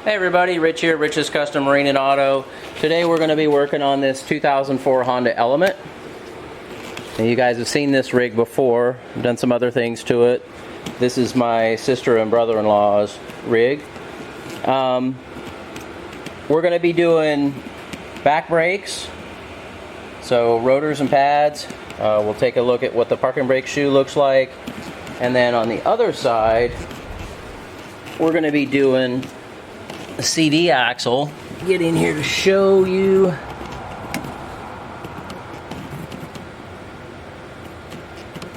Hey everybody, Rich here, Rich's Custom Marine and Auto. Today we're going to be working on this 2004 Honda Element. And you guys have seen this rig before. I've done some other things to it. This is my sister and brother-in-law's rig. We're going to be doing back brakes, so rotors and pads. We'll take a look at what the parking brake shoe looks like. And then on the other side, we're going to be doing the CD axle. Get in here to show you.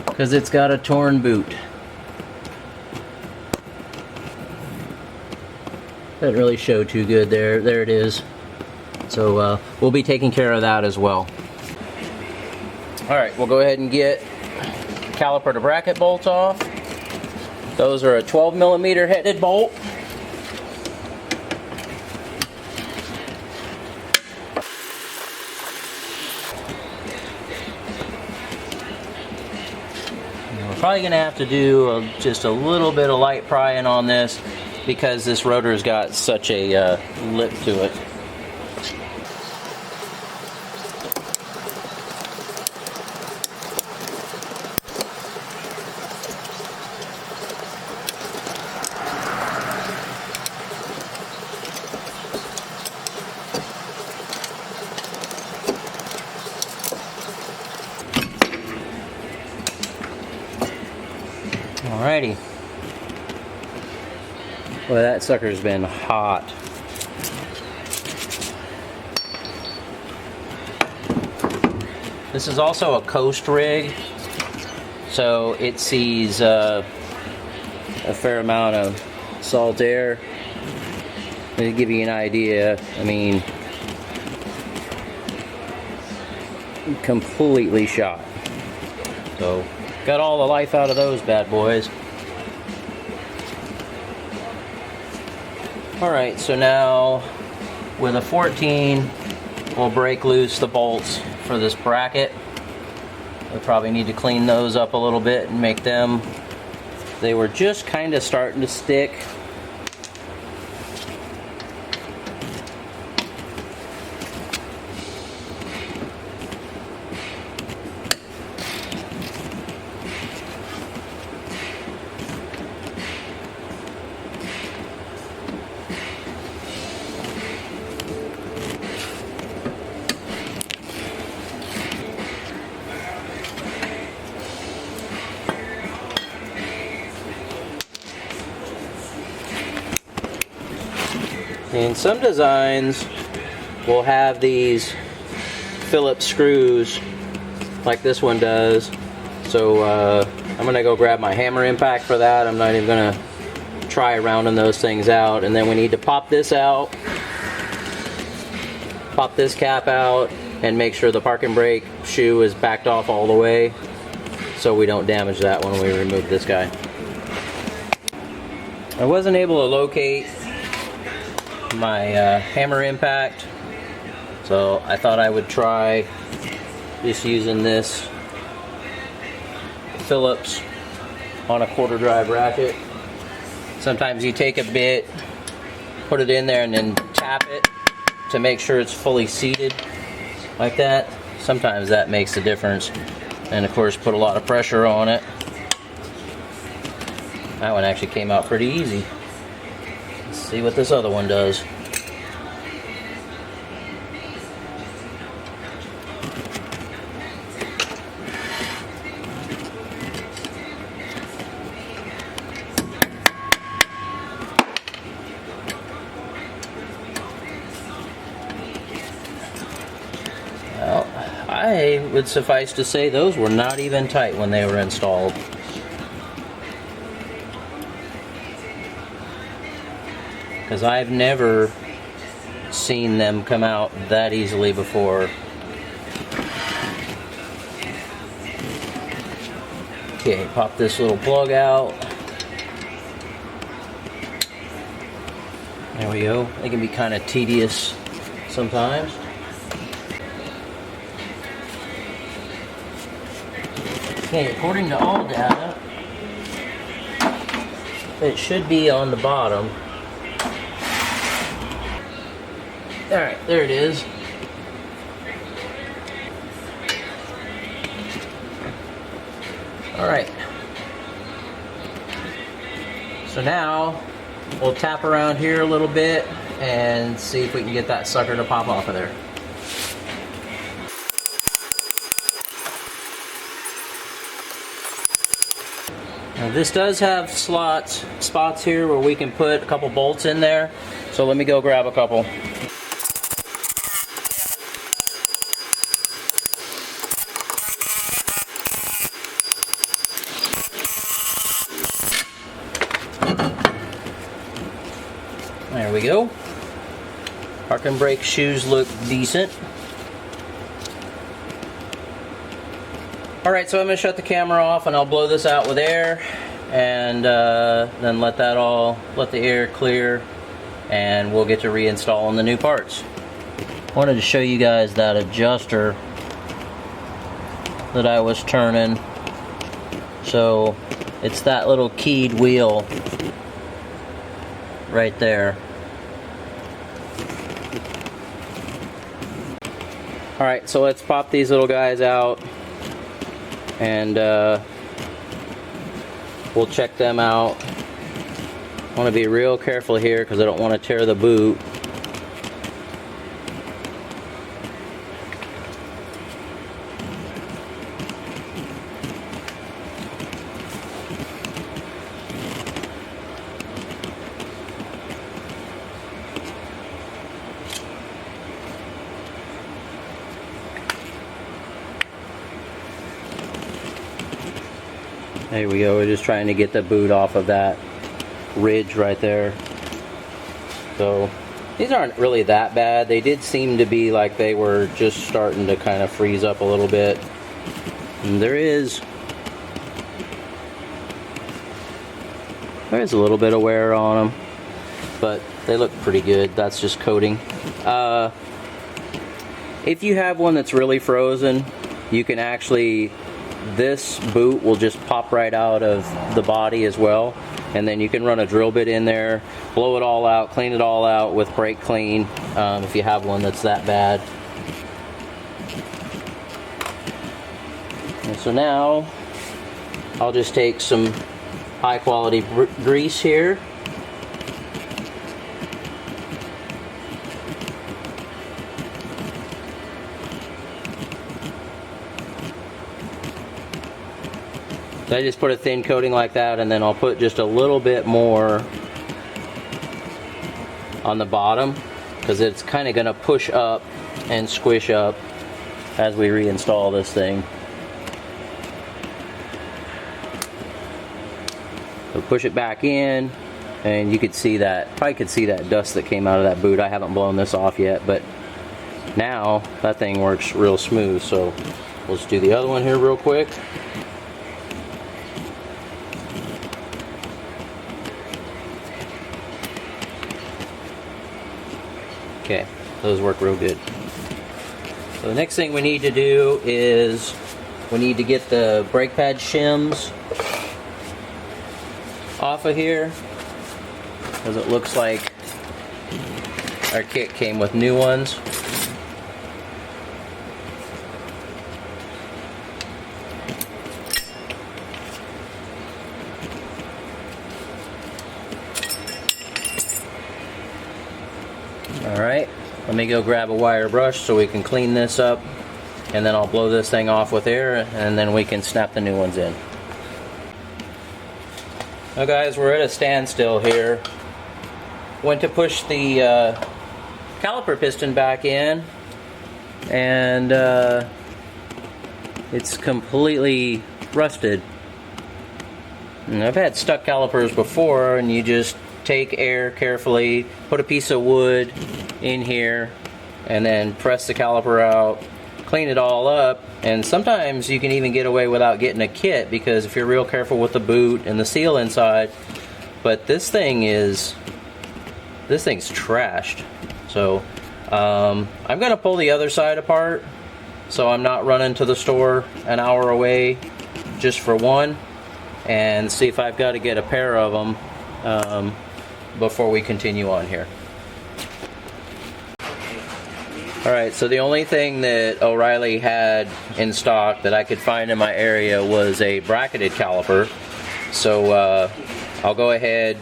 Because it's got a torn boot. Doesn't really show too good there. There it is. So we'll be taking care of that as well. Alright, we'll go ahead and get caliper to bracket bolts off. Those are a 12mm headed bolt. We're probably going to have to do just a little bit of light prying on this because this rotor's got such a lip to it. Alrighty. Well, that sucker's been hot. This is also a coast rig, so it sees a fair amount of salt air. To give you an idea, I mean, completely shot. So, got all the life out of those bad boys. Alright, so now with a 14, we'll break loose the bolts for this bracket. We probably need to clean those up a little bit and make them, they were just kind of starting to stick. And some designs will have these Phillips screws like this one does. So I'm going to go grab my hammer impact for that. I'm not even going to try rounding those things out. And then we need to pop this out, pop this cap out, and make sure the parking brake shoe is backed off all the way so we don't damage that when we remove this guy. I wasn't able to locate my hammer impact, so I thought I would try just using this Phillips on a quarter drive ratchet. Sometimes you take a bit, put it in there, and then tap it to make sure it's fully seated like that. Sometimes that makes a difference, and of course put a lot of pressure on it. That one actually came out pretty easy. Let's see what this other one does. Well, I would suffice to say those were not even tight when they were installed. Because I've never seen them come out that easily before. Okay, pop this little plug out. There we go. They can be kind of tedious sometimes. Okay, according to all data, it should be on the bottom. Alright, there it is. Alright. So now we'll tap around here a little bit and see if we can get that sucker to pop off of there. Now this does have spots here where we can put a couple bolts in there. So let me go grab a couple. There we go. Parking brake shoes look decent. Alright, so I'm going to shut the camera off and I'll blow this out with air and then let the air clear and we'll get to reinstalling the new parts. Wanted to show you guys that adjuster that I was turning. So it's that little keyed wheel right there. Alright, so let's pop these little guys out and we'll check them out. I want to be real careful here because I don't want to tear the boot. There we go, we're just trying to get the boot off of that ridge right there. So these aren't really that bad. They did seem to be like they were just starting to kind of freeze up a little bit. And there's a little bit of wear on them, but they look pretty good. That's just coating. If you have one that's really frozen, you can actually, this boot will just pop right out of the body as well, and then you can run a drill bit in there, blow it all out, clean it all out with brake clean if you have one that's that bad. And so now I'll just take some high quality grease here. So I just put a thin coating like that, and then I'll put just a little bit more on the bottom because it's kind of going to push up and squish up as we reinstall this thing. So push it back in, and you could see that, probably could see that dust that came out of that boot. I haven't blown this off yet, but now that thing works real smooth. So let's do the other one here real quick. Okay, those work real good. So the next thing we need to do is we need to get the brake pad shims off of here, because it looks like our kit came with new ones. Alright, let me go grab a wire brush so we can clean this up, and then I'll blow this thing off with air, and then we can snap the new ones in. Now guys, we're at a standstill here. Went to push the caliper piston back in, and it's completely rusted. And I've had stuck calipers before, and you just take air carefully, put a piece of wood in here, and then press the caliper out, clean it all up, and sometimes you can even get away without getting a kit, because if you're real careful with the boot and the seal inside. But this thing's trashed. So I'm gonna pull the other side apart so I'm not running to the store an hour away just for one, and see if I've got to get a pair of them before we continue on here. Alright, so the only thing that O'Reilly had in stock that I could find in my area was a bracketed caliper. So I'll go ahead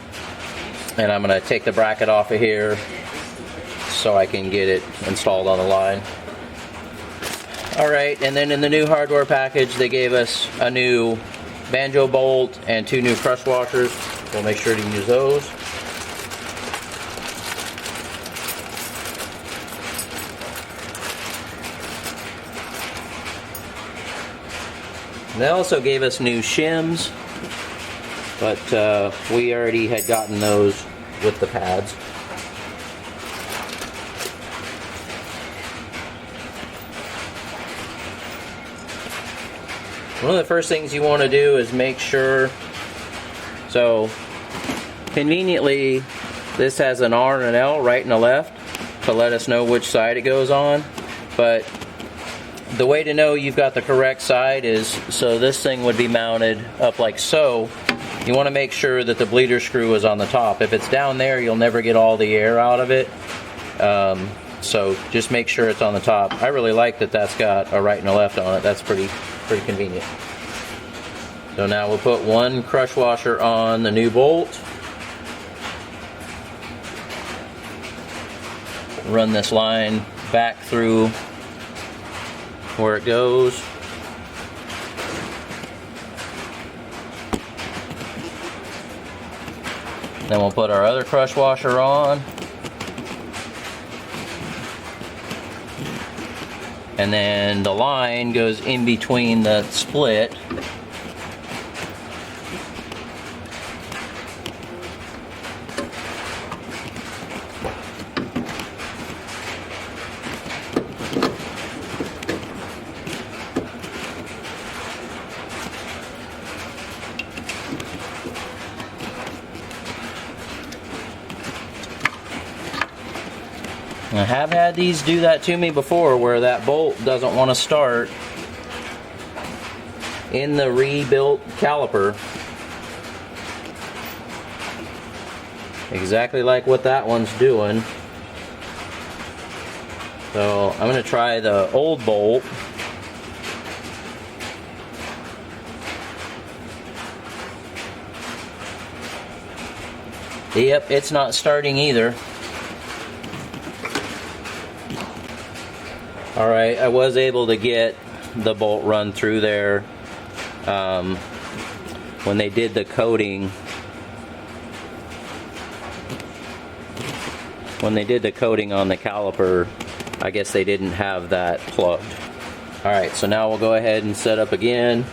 and I'm going to take the bracket off of here so I can get it installed on the line. Alright, and then in the new hardware package they gave us a new banjo bolt and 2 new crush washers. We'll make sure to use those. And they also gave us new shims, but we already had gotten those with the pads. One of the first things you want to do is make sure, so conveniently this has an R and an L, right and a left, to let us know which side it goes on. But the way to know you've got the correct side is, so this thing would be mounted up like so. You want to make sure that the bleeder screw is on the top. If it's down there, you'll never get all the air out of it. So just make sure it's on the top. I really like that that's got a right and a left on it. That's pretty convenient. So now we'll put 1 crush washer on the new bolt. Run this line back through where it goes. Then we'll put our other crush washer on. And then the line goes in between the split. I have had these do that to me before, where that bolt doesn't want to start in the rebuilt caliper. Exactly like what that one's doing. So I'm going to try the old bolt. Yep, it's not starting either. Alright, I was able to get the bolt run through there when they did the coating. When they did the coating on the caliper, I guess they didn't have that plugged. Alright, so now we'll go ahead and set up again.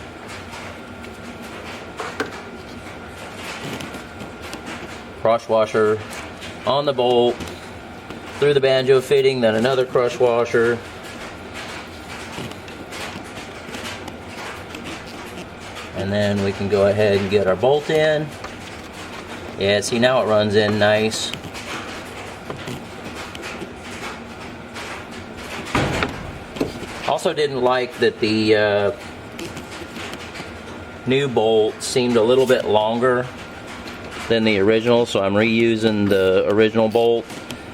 Crush washer on the bolt, through the banjo fitting, then another crush washer. And then we can go ahead and get our bolt in. Yeah, see, now it runs in nice. Also didn't like that the new bolt seemed a little bit longer than the original, so I'm reusing the original bolt,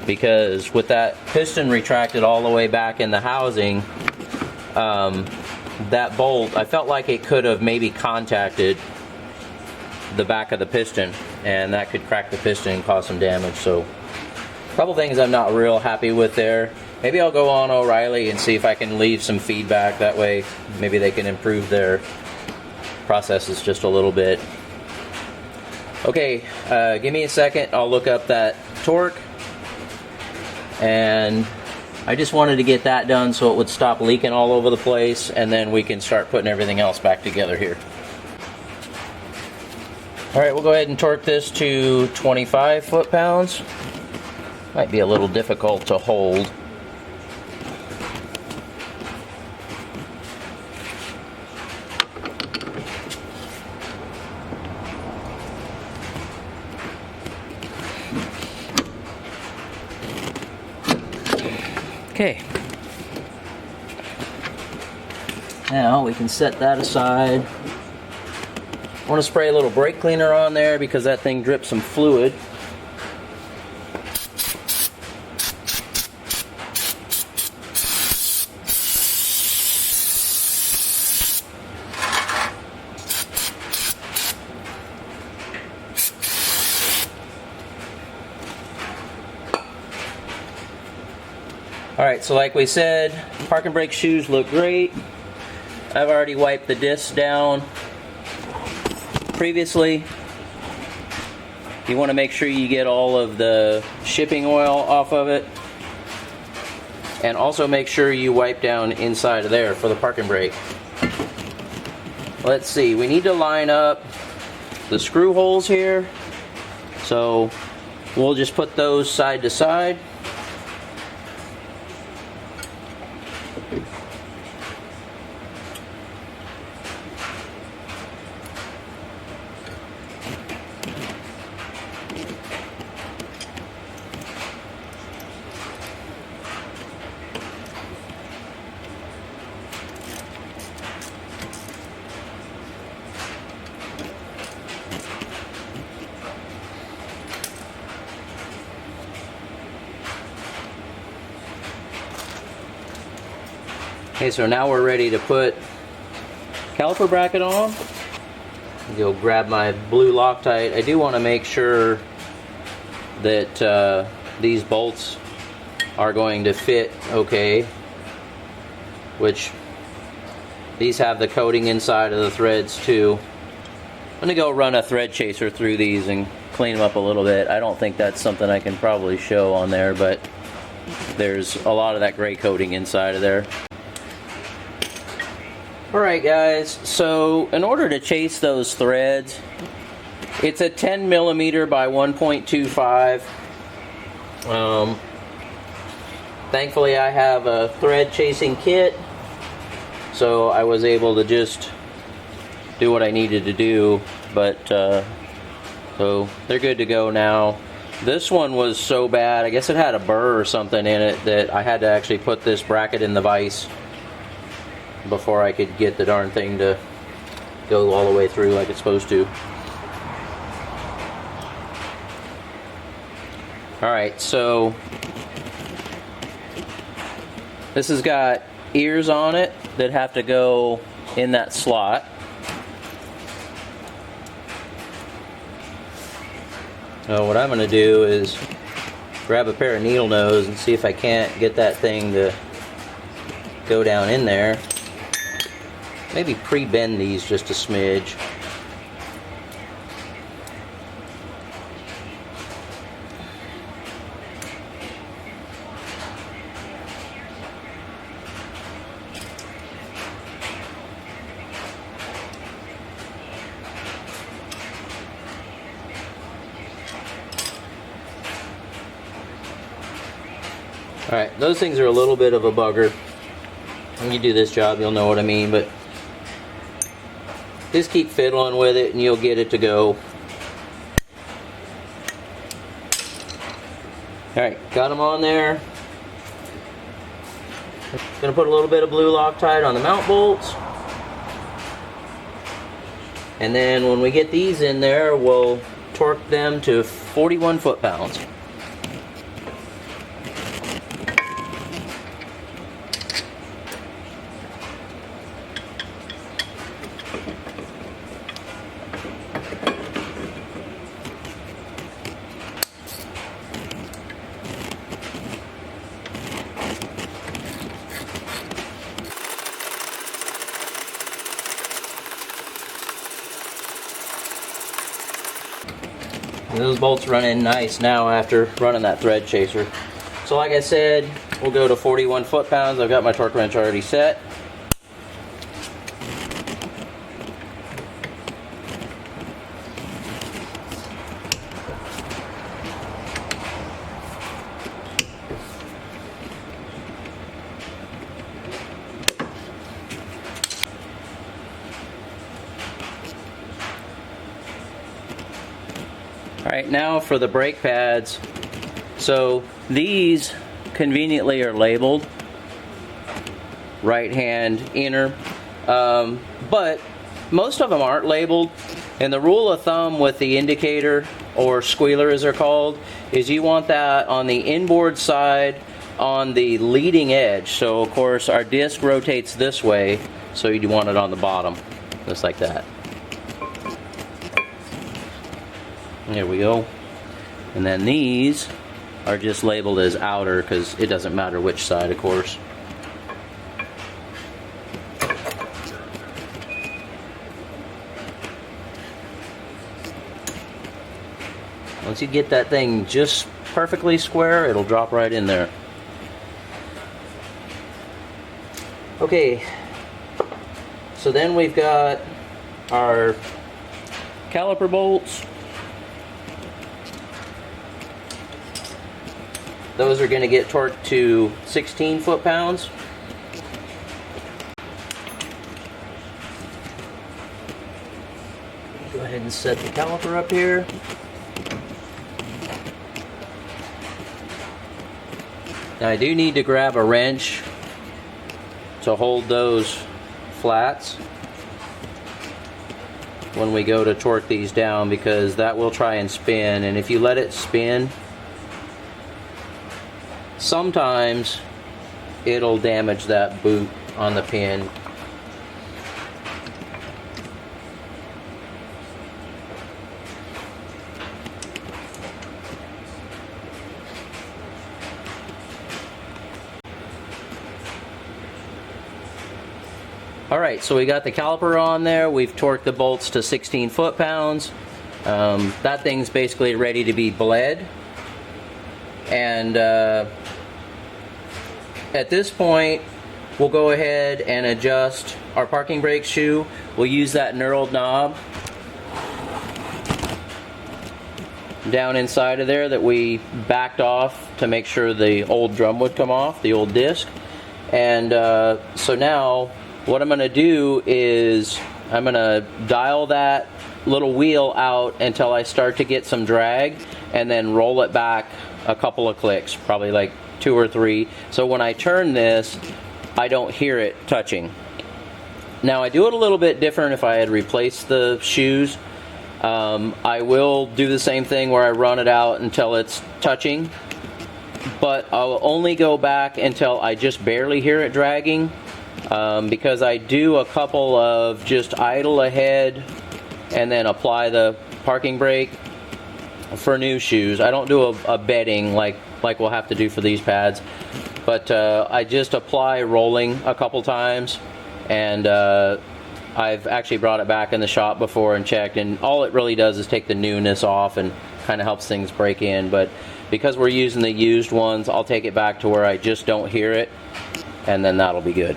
because with that piston retracted all the way back in the housing, that bolt, I felt like it could have maybe contacted the back of the piston, and that could crack the piston and cause some damage. So a couple things I'm not real happy with there. Maybe I'll go on O'Reilly and see if I can leave some feedback. That way maybe they can improve their processes just a little bit. Okay, give me a second. I'll look up that torque, and I just wanted to get that done so it would stop leaking all over the place, and then we can start putting everything else back together here. Alright, we'll go ahead and torque this to 25 foot-pounds. Might be a little difficult to hold. Okay. Now we can set that aside. I want to spray a little brake cleaner on there because that thing drips some fluid. Alright, so like we said, parking brake shoes look great. I've already wiped the discs down previously. You want to make sure you get all of the shipping oil off of it. And also make sure you wipe down inside of there for the parking brake. Let's see, we need to line up the screw holes here. So we'll just put those side to side. Okay, so now we're ready to put caliper bracket on. Go grab my blue Loctite. I do want to make sure that these bolts are going to fit okay, which these have the coating inside of the threads too. I'm going to go run a thread chaser through these and clean them up a little bit. I don't think that's something I can probably show on there, but there's a lot of that gray coating inside of there. Alright guys, so in order to chase those threads, it's a 10 millimeter by 1.25. Thankfully I have a thread chasing kit, so I was able to just do what I needed to do, but so they're good to go now. This one was so bad, I guess it had a burr or something in it, that I had to actually put this bracket in the vise before I could get the darn thing to go all the way through like it's supposed to. Alright, so this has got ears on it that have to go in that slot. So what I'm going to do is grab a pair of needle nose and see if I can't get that thing to go down in there. Maybe pre-bend these just a smidge. Alright, those things are a little bit of a bugger. When you do this job, you'll know what I mean, but just keep fiddling with it and you'll get it to go. Alright, got them on there. Gonna put a little bit of blue Loctite on the mount bolts. And then when we get these in there, we'll torque them to 41 foot-pounds. And those bolts run in nice now after running that thread chaser. So like I said, we'll go to 41 foot-pounds. I've got my torque wrench already set. Alright, now for the brake pads. So these conveniently are labeled right hand inner, but most of them aren't labeled. And the rule of thumb with the indicator, or squealer as they're called, is you want that on the inboard side on the leading edge. So of course our disc rotates this way, so you want it on the bottom, just like that. There we go. And then these are just labeled as outer because it doesn't matter which side, of course. Once you get that thing just perfectly square, it'll drop right in there. Okay, so then we've got our caliper bolts. Those are going to get torqued to 16 foot-pounds. Go ahead and set the caliper up here. Now I do need to grab a wrench to hold those flats when we go to torque these down, because that will try and spin, and if you let it spin, sometimes it'll damage that boot on the pin. Alright, so we got the caliper on there. We've torqued the bolts to 16 foot-pounds. That thing's basically ready to be bled. And at this point, we'll go ahead and adjust our parking brake shoe. We'll use that knurled knob down inside of there that we backed off to make sure the old drum would come off, the old disc. And so now what I'm going to do is I'm going to dial that little wheel out until I start to get some drag, and then roll it back a couple of clicks, probably like 2 or 3. So when I turn this, I don't hear it touching. Now I do it a little bit different if I had replaced the shoes. I will do the same thing where I run it out until it's touching, but I'll only go back until I just barely hear it dragging. Because I do a couple of just idle ahead and then apply the parking brake for new shoes. I don't do a bedding like we'll have to do for these pads, but I just apply rolling a couple times, and I've actually brought it back in the shop before and checked, and all it really does is take the newness off and kind of helps things break in. But because we're using the used ones, I'll take it back to where I just don't hear it, and then that'll be good.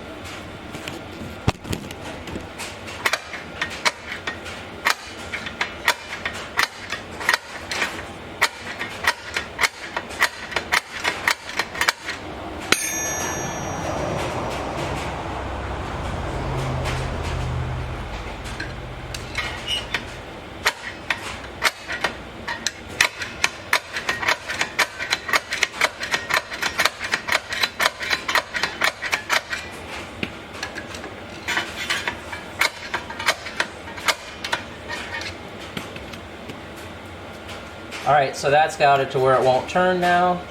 Alright, so that's got it to where it won't turn now.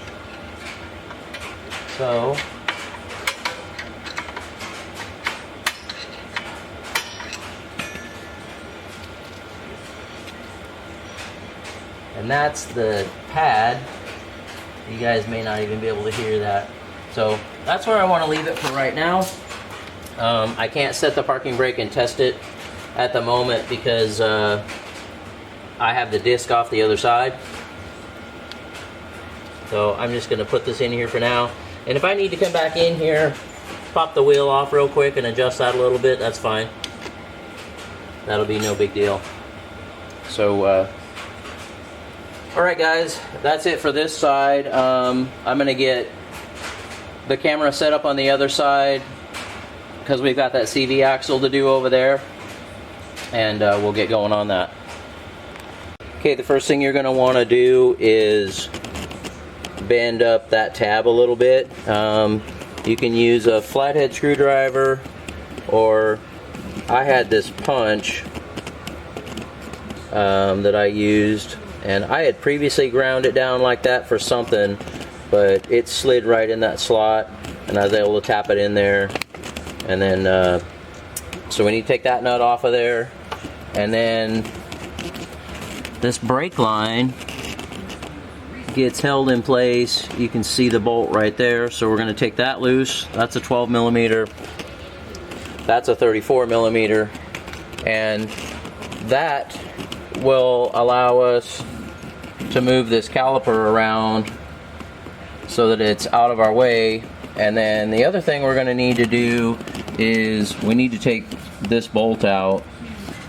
So and that's the pad. You guys may not even be able to hear that. So that's where I want to leave it for right now. I can't set the parking brake and test it at the moment because I have the disc off the other side. So I'm just going to put this in here for now. And if I need to come back in here, pop the wheel off real quick and adjust that a little bit, that's fine. That'll be no big deal. So, alright guys, that's it for this side. I'm going to get the camera set up on the other side because we've got that CV axle to do over there. And we'll get going on that. Okay, the first thing you're going to want to do is bend up that tab a little bit. You can use a flathead screwdriver, or I had this punch that I used, and I had previously ground it down like that for something, but it slid right in that slot and I was able to tap it in there. And then so we need to take that nut off of there, and then this brake line gets held in place. You can see the bolt right there. So we're going to take that loose. That's a 12 millimeter. That's a 34 millimeter. And that will allow us to move this caliper around so that it's out of our way. And then the other thing we're going to need to do is we need to take this bolt out,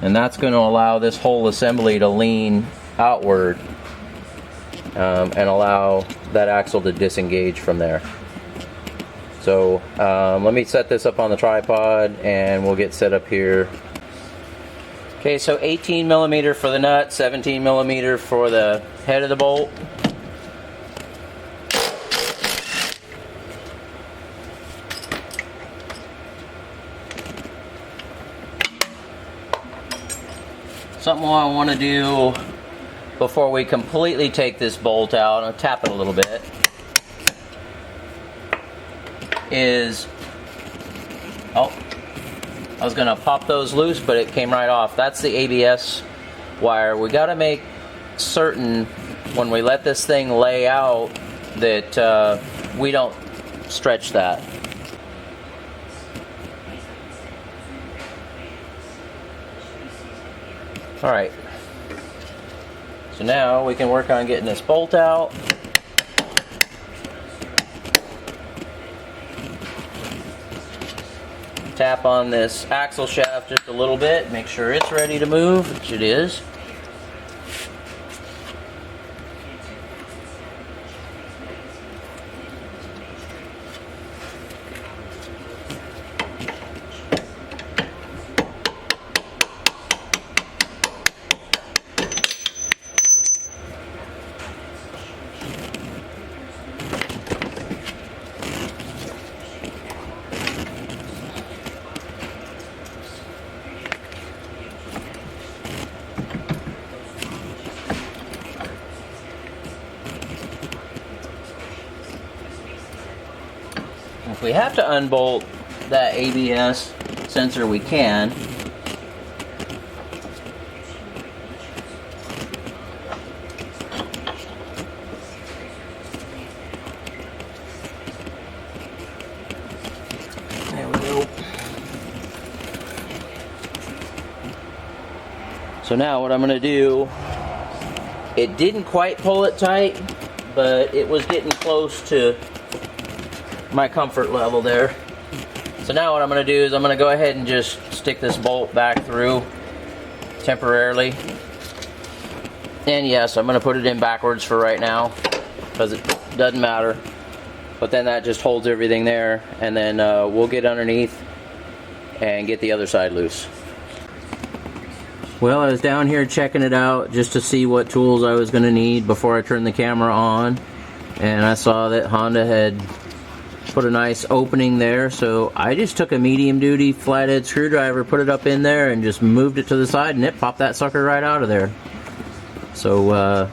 and that's going to allow this whole assembly to lean outward and allow that axle to disengage from there. So let me set this up on the tripod and we'll get set up here. Okay, so 18 millimeter for the nut, 17 millimeter for the head of the bolt. Something I want to do before we completely take this bolt out, I'll tap it a little bit, is, oh, I was going to pop those loose, but it came right off. That's the ABS wire. We got to make certain when we let this thing lay out that we don't stretch that. Alright, so now we can work on getting this bolt out. Tap on this axle shaft just a little bit, make sure it's ready to move, which it is. If we have to unbolt that ABS sensor, we can. There we go. So now what I'm going to do, it didn't quite pull it tight, but it was getting close to my comfort level there. So now what I'm going to do is I'm going to go ahead and just stick this bolt back through temporarily. And yes, I'm going to put it in backwards for right now because it doesn't matter. But then that just holds everything there, and then we'll get underneath and get the other side loose. Well, I was down here checking it out just to see what tools I was going to need before I turned the camera on, and I saw that Honda had put a nice opening there, so I just took a medium duty flathead screwdriver, put it up in there, and just moved it to the side, and it popped that sucker right out of there. So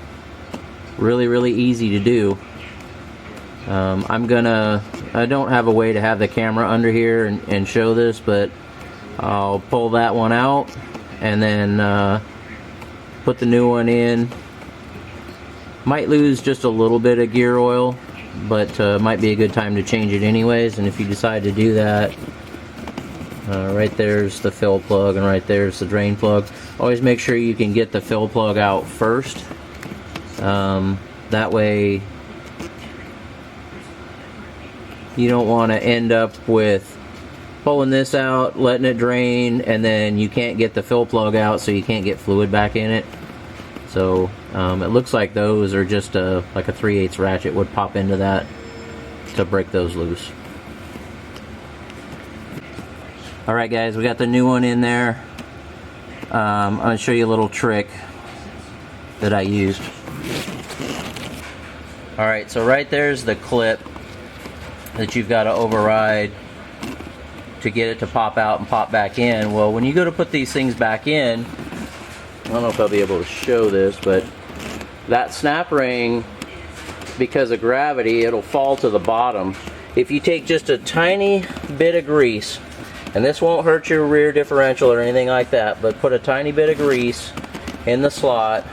really easy to do. I don't have a way to have the camera under here and show this, but I'll pull that one out and then put the new one in. Might lose just a little bit of gear oil, but might be a good time to change it anyways. And if you decide to do that, right there's the fill plug and right there's the drain plug. Always make sure you can get the fill plug out first. That way you don't want to end up with pulling this out, letting it drain, and then you can't get the fill plug out, so you can't get fluid back in it. So it looks like those are just like a 3/8 ratchet would pop into that to break those loose. Alright guys, we got the new one in there. I'm going to show you a little trick that I used. Alright, so right there's the clip that you've got to override to get it to pop out and pop back in. Well, when you go to put these things back in, I don't know if I'll be able to show this, but that snap ring, because of gravity, it'll fall to the bottom. If you take just a tiny bit of grease, and this won't hurt your rear differential or anything like that, but put a tiny bit of grease in the slot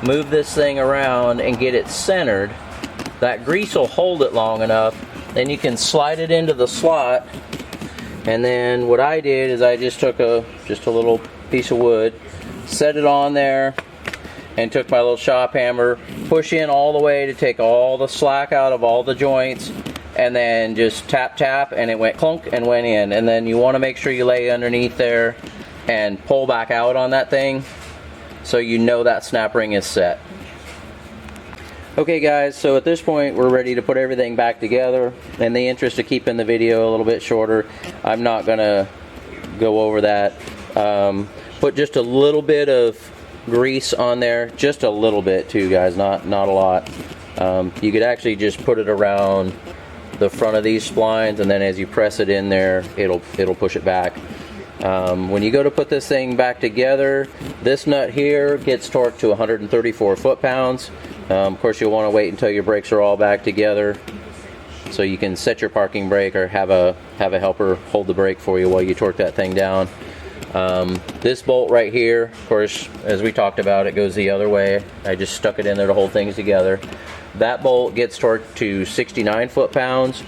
move this thing around and get it centered, that grease will hold it long enough. Then you can slide it into the slot. And then what I did is I just took just a little piece of wood, set it on there, and took my little shop hammer, push in all the way to take all the slack out of all the joints, and then just tap tap, and it went clunk and went in. And then you want to make sure you lay underneath there and pull back out on that thing so you know that snap ring is set. Okay guys, so at this point we're ready to put everything back together. In the interest of keeping the video a little bit shorter, I'm not gonna go over that. Put just a little bit of grease on there, just a little bit too guys, not a lot. You could actually just put it around the front of these splines, and then as you press it in there, it'll push it back. When you go to put this thing back together, this nut here gets torqued to 134 foot-pounds. Of course, you'll want to wait until your brakes are all back together so you can set your parking brake or have a helper hold the brake for you while you torque that thing down. This bolt right here, of course, as we talked about, it goes the other way. I just stuck it in there to hold things together. That bolt gets torqued to 69 foot-pounds.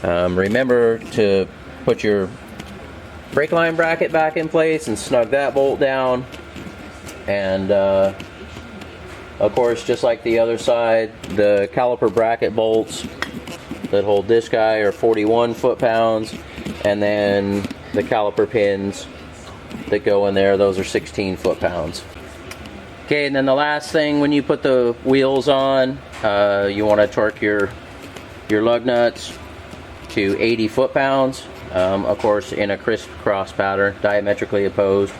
Remember to put your brake line bracket back in place and snug that bolt down. And of course, just like the other side, the caliper bracket bolts that hold this guy are 41 foot-pounds, and then the caliper pins that go in there, those are 16 foot-pounds. Okay, and then the last thing, when you put the wheels on, you want to torque your lug nuts to 80 foot-pounds. Of course, in a crisscross pattern, diametrically opposed.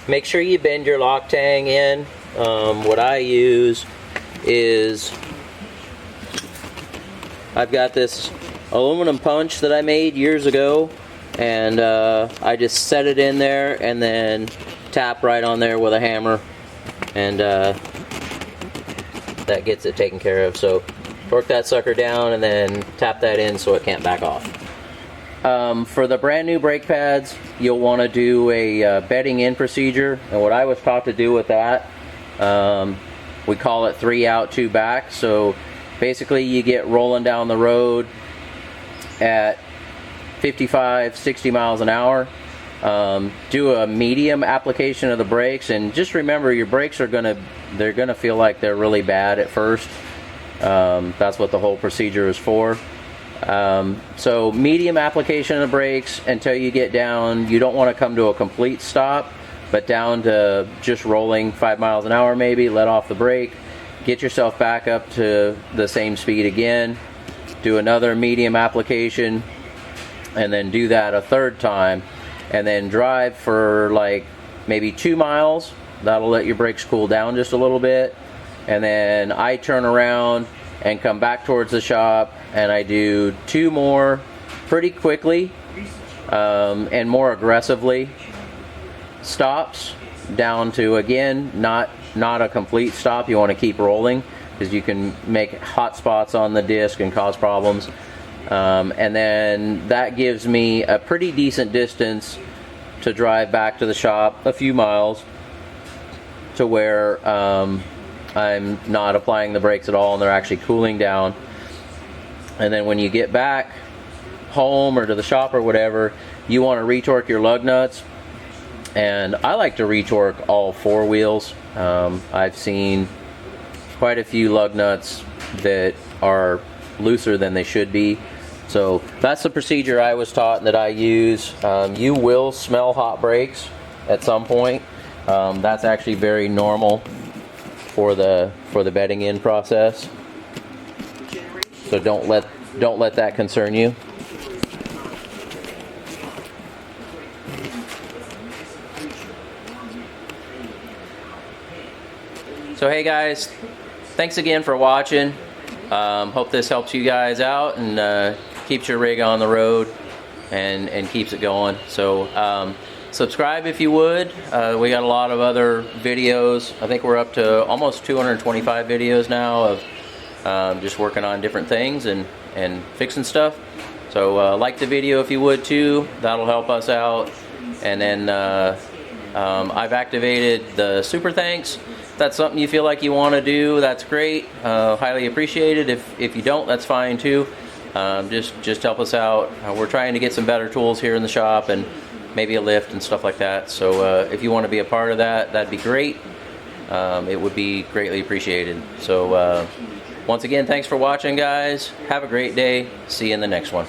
Make sure you bend your lock tang in. What I use is, I've got this aluminum punch that I made years ago, and I just set it in there and then tap right on there with a hammer, and that gets it taken care of. So torque that sucker down and then tap that in so it can't back off. For the brand new brake pads, you'll want to do a bedding in procedure, and what I was taught to do with that, we call it 3 out, 2 back. So basically you get rolling down the road at 55, 60 miles an hour. Do a medium application of the brakes, and just remember your brakes are gonna feel like they're really bad at first. That's what the whole procedure is for. So medium application of the brakes until you get down. You don't want to come to a complete stop, but down to just rolling 5 miles an hour maybe. Let off the brake, get yourself back up to the same speed again, do another medium application, and then do that a third time, and then drive for like maybe 2 miles. That'll let your brakes cool down just a little bit, and then I turn around and come back towards the shop, and I do 2 more pretty quickly and more aggressively stops down to, again, not a complete stop. You want to keep rolling because you can make hot spots on the disc and cause problems. And then that gives me a pretty decent distance to drive back to the shop, a few miles, to where I'm not applying the brakes at all and they're actually cooling down. And then when you get back home or to the shop or whatever, you want to retorque your lug nuts. And I like to retorque all 4 wheels. I've seen quite a few lug nuts that are looser than they should be. So that's the procedure I was taught and that I use. You will smell hot brakes at some point. That's actually very normal for the bedding in process. So don't let that concern you. So hey guys, thanks again for watching. Hope this helps you guys out and keeps your rig on the road and keeps it going. So subscribe if you would. We got a lot of other videos. I think we're up to almost 225 videos now of just working on different things and fixing stuff. So like the video if you would too. That'll help us out. And then I've activated the super thanks. that's something you feel like you want to do, that's great. Highly appreciated. If you don't, that's fine too. Just help us out. We're trying to get some better tools here in the shop and maybe a lift and stuff like that. So if you want to be a part of that, that'd be great. It would be greatly appreciated. So once again, thanks for watching, guys. Have a great day. See you in the next one.